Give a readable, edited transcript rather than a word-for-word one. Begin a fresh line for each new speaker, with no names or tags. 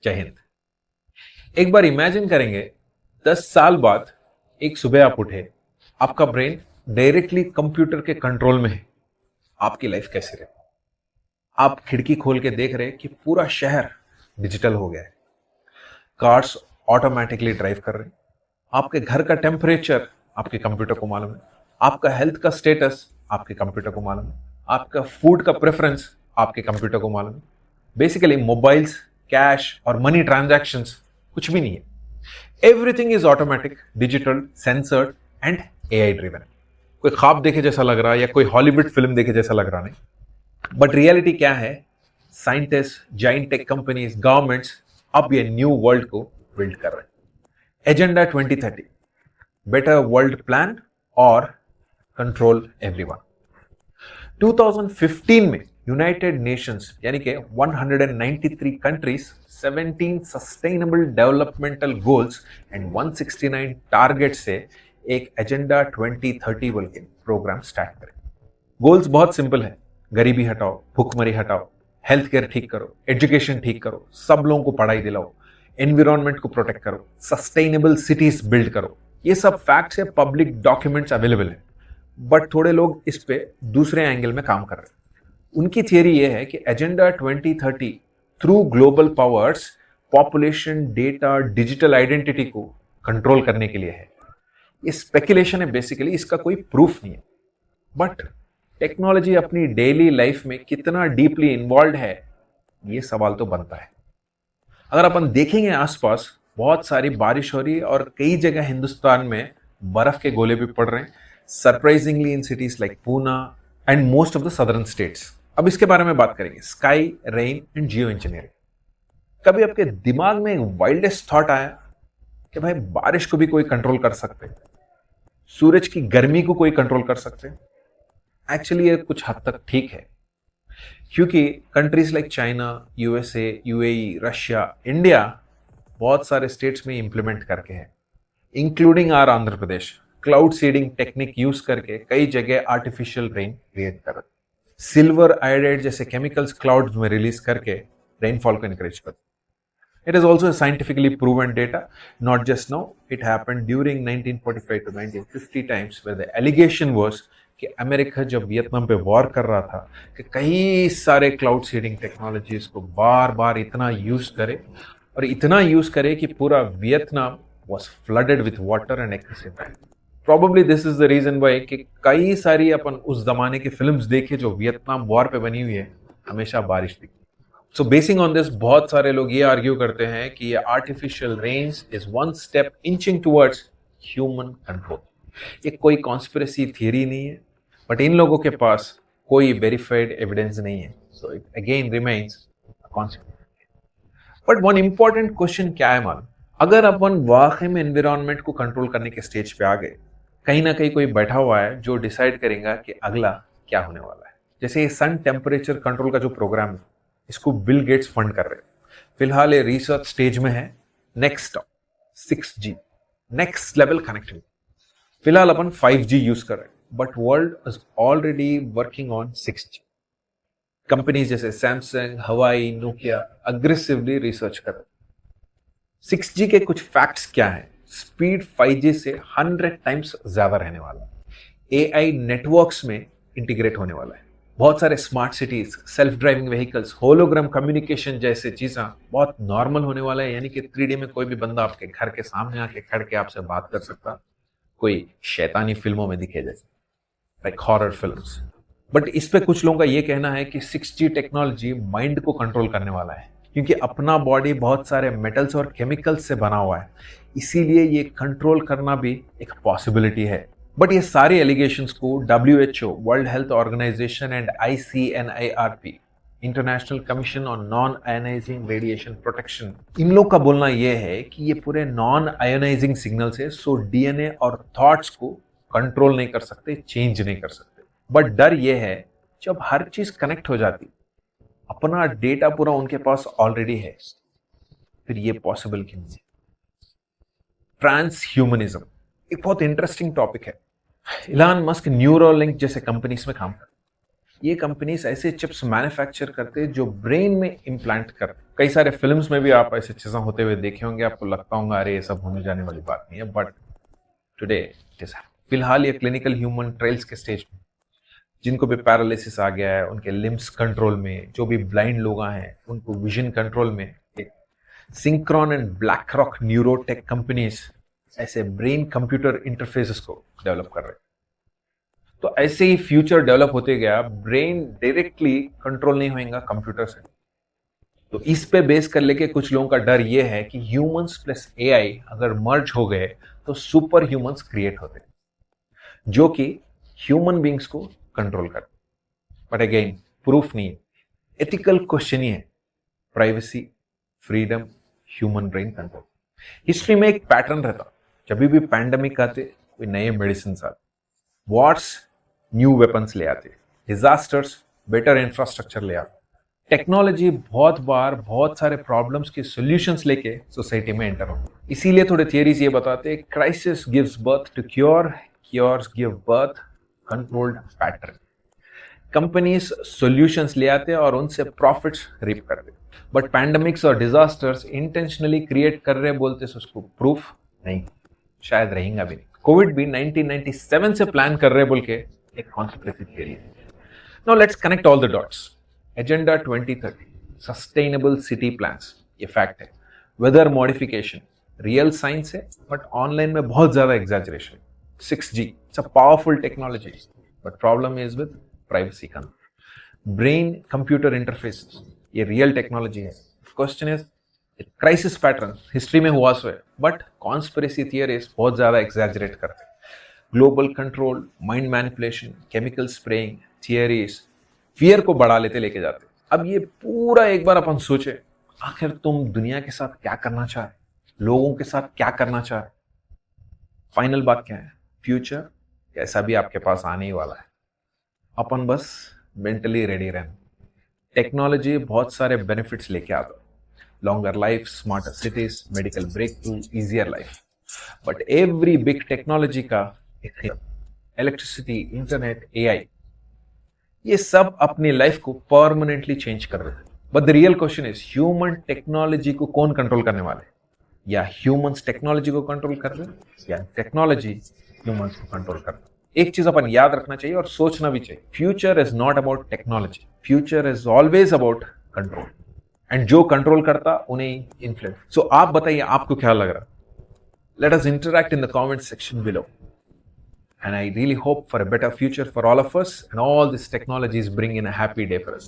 जय हिंद। एक बार इमेजिन करेंगे 10 साल बाद एक सुबह आप उठे, आपका ब्रेन डायरेक्टली कंप्यूटर के कंट्रोल में है। आपकी लाइफ कैसी रहे? आप खिड़की खोल के देख रहे हैं कि पूरा शहर डिजिटल हो गया है। कार्स ऑटोमेटिकली ड्राइव कर रहे हैं। आपके घर का टेम्परेचर आपके कंप्यूटर को मालूम है। आपका हेल्थ का स्टेटस आपके कंप्यूटर को मालूम है। आपका फूड का प्रेफरेंस आपके कंप्यूटर को मालूम है। बेसिकली मोबाइल्स, कैश और मनी ट्रांजैक्शंस कुछ भी नहीं है। Everything is automatic, digital, sensored and AI driven. कोई ख्वाब देखे जैसा लग रहा है या कोई हॉलीवुड फिल्म देखे जैसा लग रहा नहीं, बट रियलिटी क्या है? Scientist, giant tech companies, governments अब ये न्यू वर्ल्ड को बिल्ड कर रहे हैं। एजेंडा 2030, बेटर वर्ल्ड प्लान और कंट्रोल एवरीवन। 2015 में यूनाइटेड नेशंस यानी कि 193 countries, 17 sustainable developmental goals and 169 target से एक एजेंडा 2030 बोल के प्रोग्राम स्टार्ट करें। गोल्स बहुत सिंपल है। गरीबी हटाओ, भूखमरी हटाओ, हेल्थ केयर ठीक करो, एजुकेशन ठीक करो, सब लोगों को पढ़ाई दिलाओ, एनवायरमेंट को प्रोटेक्ट करो, सस्टेनेबल सिटीज बिल्ड करो। ये सब फैक्ट्स है, पब्लिक डॉक्यूमेंट्स अवेलेबल है। बट थोड़े लोग इस पे दूसरे एंगल में काम कर रहे हैं। उनकी थियरी ये है कि agenda 2030 through global powers population, data, digital identity को कंट्रोल करने के लिए है। ये स्पेकुलेशन है बेसिकली, इसका कोई प्रूफ नहीं है। बट टेक्नोलॉजी अपनी डेली लाइफ में कितना डीपली इन्वॉल्व है, ये सवाल तो बनता है। अगर अपन देखेंगे आसपास, बहुत सारी बारिश हो रही है और कई जगह हिंदुस्तान में बर्फ के गोले भी पड़ रहे हैं, surprisingly in cities like Poona and most of the southern states. अब इसके बारे में बात करेंगे, sky, rain and Jio engineering. कभी आपके दिमाग में एक वाइल्डेस्ट थॉट आया कि भाई बारिश को भी कोई कंट्रोल कर सकते, सूरज की गर्मी को कोई कंट्रोल कर सकते? एक्चुअली ये कुछ हद तक ठीक है, क्योंकि countries like China, USA, UAE, Russia, India बहुत सारे स्टेट्स में इंप्लीमेंट करके हैं, including our Andhra Pradesh. Cloud seeding technique use करके कई जगह आर्टिफिशियल रेन क्रिएट कर रहे। सिल्वर आयोडाइड जैसे केमिकल्स क्लाउड्स में रिलीज करके रेनफॉल को एनकरेज कर। It is also scientifically proven data, not just now. It happened during 1945 to 1950 times, where the allegation was कि अमेरिका जब वियतनाम पे वॉर कर रहा था कि कई सारे क्लाउड सीडिंग टेक्नोलॉजीज को बार बार इतना यूज करे और इतना यूज करे कि पूरा Vietnam was flooded with water and excessive rain. Probably this is the reason why कि कई सारी अपन उस जमाने की फिल्म्स देखे जो वियतनाम वॉर पे बनी हुई है, हमेशा बारिश दिखती। सो बेसिंग ऑन दिस, बहुत सारे लोग ये आर्ग्यू करते हैं कि ये artificial rains is one step inching towards human control. ये कोई कॉन्स्पिरेसी थियरी नहीं है, बट इन लोगों के पास कोई वेरीफाइड एविडेंस नहीं है, so it again remains a conspiracy. But one important question क्या है मालूम? अगर अपन वाकई में एनवायरमेंट को कंट्रोल करने के स्टेज पे आ गए, कहीं ना कहीं कोई बैठा हुआ है जो डिसाइड करेगा कि अगला क्या होने वाला है। जैसे ये सन टेम्परेचर कंट्रोल का जो प्रोग्राम है, इसको बिल गेट्स फंड कर रहे हैं। फिलहाल ये रिसर्च स्टेज में है। Next stop 6G, next level connectivity. फिलहाल अपन 5G यूज कर रहे हैं, but world is already working on 6G। Companies जैसे सैमसंग, हवाई, नोकिया अग्रेसिवली रिसर्च कर रहे हैं। 6G के कुछ फैक्ट्स क्या है? स्पीड 5G से 100 टाइम्स ज्यादा रहने वाला है। AI नेटवर्क्स में इंटीग्रेट होने वाला है। बहुत सारे smart cities, self driving vehicles, hologram communication जैसे चीज़ें बहुत नॉर्मल होने वाला है। यानी कि 3D में कोई भी बंदा आपके घर के सामने आके खड़ के आपसे बात कर सकता, कोई शैतानी फिल्मों में दिखे जैसे, लाइक हॉरर फिल्म्स। बट इस पे कुछ लोगों का ये कहना है कि 6G टेक्नोलॉजी माइंड को कंट्रोल करने वाला है, क्योंकि अपना बॉडी बहुत सारे मेटल्स और केमिकल्स से बना हुआ है, इसीलिए ये कंट्रोल करना भी एक पॉसिबिलिटी है। बट ये सारे एलिगेशंस को WHO, world health organization and ICNIRP, international commission on non ionizing radiation protection, इन लोग का बोलना ये है कि ये पूरे नॉन आयोनाइजिंग सिग्नल से DNA और थॉट्स को कंट्रोल नहीं कर सकते, चेंज नहीं कर सकते। बट डर ये है, जब हर चीज कनेक्ट हो जाती, अपना डेटा पूरा उनके पास ऑलरेडी है, फिर ये पॉसिबल क्यों नहीं? ट्रांस ह्यूमनिज्म एक बहुत इंटरेस्टिंग टॉपिक है। इलान मस्क न्यूरोलिंक जैसे कंपनीज में काम कर, ये कंपनीज ऐसे चिप्स मैन्युफैक्चर करते हैं जो ब्रेन में इम्प्लांट करते। कई सारे फिल्म्स में भी आप ऐसे चीजें होते हुए देखे होंगे, आपको लगता होगा अरे ये सब होने जाने वाली बात नहीं है, बट टुडे इट इज। फिलहाल ये क्लिनिकल ह्यूमन ट्रायल्स के स्टेज में, जिनको भी पैरालिसिस आ गया है उनके लिम्स कंट्रोल में, जो भी ब्लाइंड लोग हैं उनको विजन कंट्रोल में, Synchron and Blackrock Neurotech companies ऐसे ब्रेन कंप्यूटर इंटरफेसेस को डेवलप कर रहे हैं। तो ऐसे ही फ्यूचर डेवलप होते गया, ब्रेन डायरेक्टली कंट्रोल नहीं होएगा कंप्यूटर से। तो इस पे बेस कर लेके कुछ लोगों का डर ये है कि ह्यूमंस प्लस एआई अगर मर्ज हो गए तो सुपर ह्यूमंस क्रिएट होते, जो कि ह्यूमन बींग्स को कंट्रोल करते। बट अगेन प्रूफ नहीं है, एथिकल क्वेश्चन ही है, privacy, freedom, human brain control. History में एक पैटर्न रहता, जब भी पैंडेमिक आते, कोई नए मेडिसिन आते, वॉर्स न्यू वेपन्स ले आते, डिजास्टर्स बेटर इंफ्रास्ट्रक्चर ले आते, टेक्नोलॉजी बहुत बार बहुत सारे प्रॉब्लम्स के सॉल्यूशंस लेके सोसाइटी में एंटर होती। इसीलिए थोड़े थियरीज ये बताते हैं, crisis gives birth to cure, cures give birth controlled pattern. Companies solutions ले आते हैं और उनसे प्रॉफिट्स रीप करते, बट पैंडेमिक्स और डिजास्टर्स इंटेंशनली क्रिएट कर रहे बोलते उसको प्रूफ नहीं, शायद रहेगा भी नहीं। कोविड भी 1997 से प्लान कर रहे बोल के एक कॉन्स्पिरेसी थियरी है। Now let's connect all the dots. Agenda 2030 sustainable city plans, ये फैक्ट है। वेदर मॉडिफिकेशन रियल साइंस है, बट ऑनलाइन में बहुत ज्यादा exaggeration. 6G it's a powerful technology, but problem is with privacy का। ब्रेन कंप्यूटर इंटरफेसेस, ये real technology है। Question is crisis pattern history में हुआ सो है, बट कॉन्स्पिरेसी थियरीज बहुत ज्यादा एग्जैजरेट करते हैं। Global control, mind manipulation, chemical spraying theories fear को बढ़ा लेते, लेके जाते। अब ये पूरा एक बार अपन सोचे, आखिर तुम दुनिया के साथ क्या करना चाह रहे, लोगों के साथ क्या करना चाह रहे? फाइनल बात क्या है? फ्यूचर कैसा भी आपके पास आने ही वाला है, अपन बस मेंटली रेडी रहना। टेक्नोलॉजी बहुत सारे बेनिफिट्स लेके आता, longer life, smarter cities, medical breakthrough, easier life, but every big technology का इलेक्ट्रिसिटी, इंटरनेट, एआई, ये सब अपनी लाइफ को परमानेंटली चेंज कर रहे हैं। But the real question is, human technology को कौन कंट्रोल करने वाले, या ह्यूमंस टेक्नोलॉजी को कंट्रोल कर रहे हैं, या टेक्नोलॉजी ह्यूमंस को कंट्रोल कर रहे हैं? एक चीज अपन याद रखना चाहिए और सोचना भी चाहिए, future is not about technology, future is always about control, and जो कंट्रोल करता उन्हें इन्फ्लुएंस। सो आप बताइए, आपको क्या लग रहा? Let us interact in the comment section below, and I really hope for a better future for all of us, and all these technologies bring in a happy day for us.